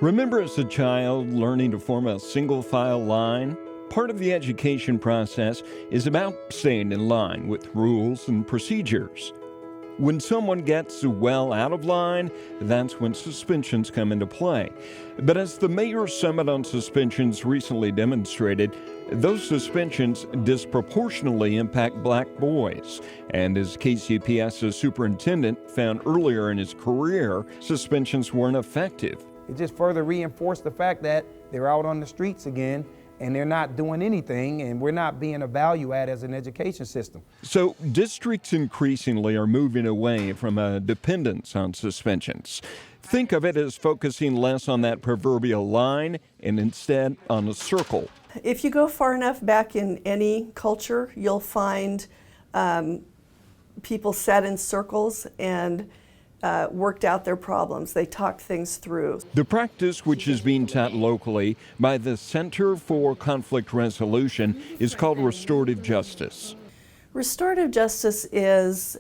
Remember as a child learning to form a single file line? Part of the education process is about staying in line with rules and procedures. When someone gets well out of line, that's when suspensions come into play. But as the Mayor's Summit on Suspensions recently demonstrated, those suspensions disproportionately impact black boys. And as KCPS's superintendent found earlier in his career, suspensions weren't effective. It just further reinforced the fact that they're out on the streets again and they're not doing anything, and we're not being a value add as an education system. So districts increasingly are moving away from a dependence on suspensions. Think of it as focusing less on that proverbial line and instead on a circle. If you go far enough back in any culture, you'll find people sat in circles and worked out their problems. They talked things through. The practice, which is being taught locally by the Center for Conflict Resolution, is called restorative justice. Restorative justice is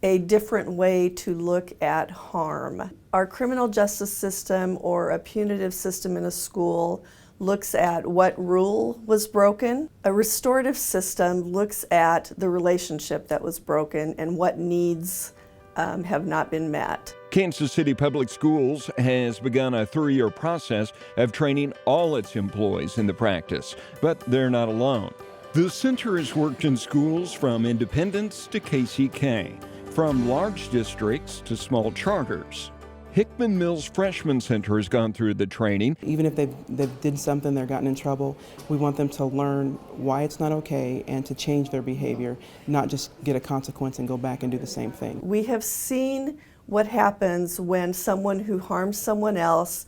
a different way to look at harm. Our criminal justice system or a punitive system in a school looks at what rule was broken. A restorative system looks at the relationship that was broken and what needs have not been met. Kansas City Public Schools has begun a 3-year process of training all its employees in the practice, but they're not alone. The center has worked in schools from Independence to KCK, from large districts to small charters. Hickman Mills Freshman Center has gone through the training. Even if they've did something, they're gotten in trouble, we want them to learn why it's not okay and to change their behavior, not just get a consequence and go back and do the same thing. We have seen what happens when someone who harms someone else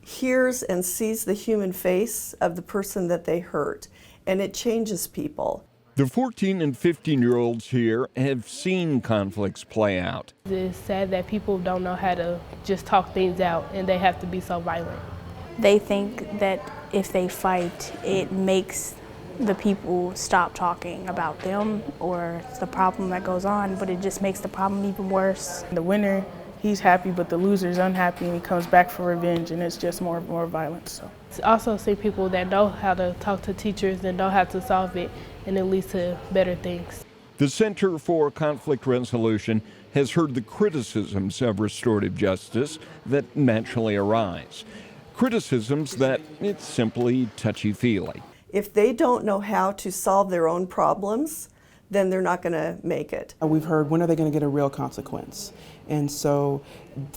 hears and sees the human face of the person that they hurt, and it changes people. The 14 and 15-year-olds here have seen conflicts play out. It's sad that people don't know how to just talk things out and they have to be so violent. They think that if they fight, it makes the people stop talking about them or the problem that goes on, but it just makes the problem even worse. The winner, he's happy, but the loser's unhappy and he comes back for revenge, and it's just more violence. So. Also see people that know how to talk to teachers and know how to solve it, and it leads to better things. The Center for Conflict Resolution has heard the criticisms of restorative justice that naturally arise. Criticisms that it's simply touchy-feely. If they don't know how to solve their own problems, then they're not going to make it. We've heard, when are they going to get a real consequence? And so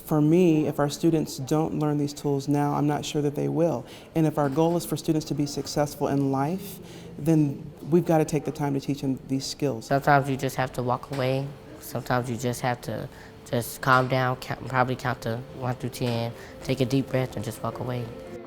for me, if our students don't learn these tools now, I'm not sure that they will. And if our goal is for students to be successful in life, then we've got to take the time to teach them these skills. Sometimes you just have to walk away. Sometimes you just have to just calm down, probably count to 1 through 10, take a deep breath and just walk away.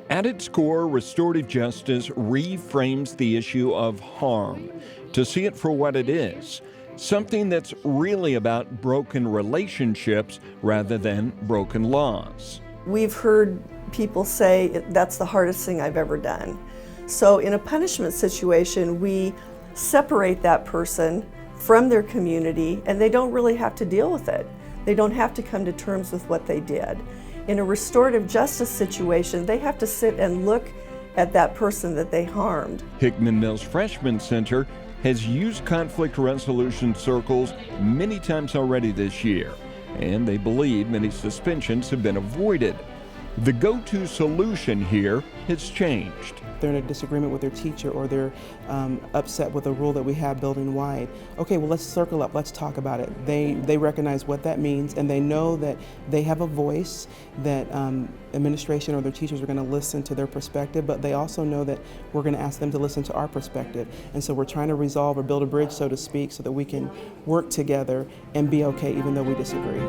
At its core, restorative justice reframes the issue of harm to see it for what it is, something that's really about broken relationships rather than broken laws. We've heard people say, that's the hardest thing I've ever done. So in a punishment situation, we separate that person from their community and they don't really have to deal with it. They don't have to come to terms with what they did. In a restorative justice situation, they have to sit and look at that person that they harmed. Hickman Mills Freshman Center has used conflict resolution circles many times already this year, and they believe many suspensions have been avoided. The go-to solution here has changed. They're in a disagreement with their teacher or they're upset with a rule that we have building-wide. Okay, well, let's circle up, let's talk about it. They recognize what that means, and they know that they have a voice, that administration or their teachers are going to listen to their perspective, but they also know that we're going to ask them to listen to our perspective. And so we're trying to resolve or build a bridge, so to speak, so that we can work together and be okay even though we disagree.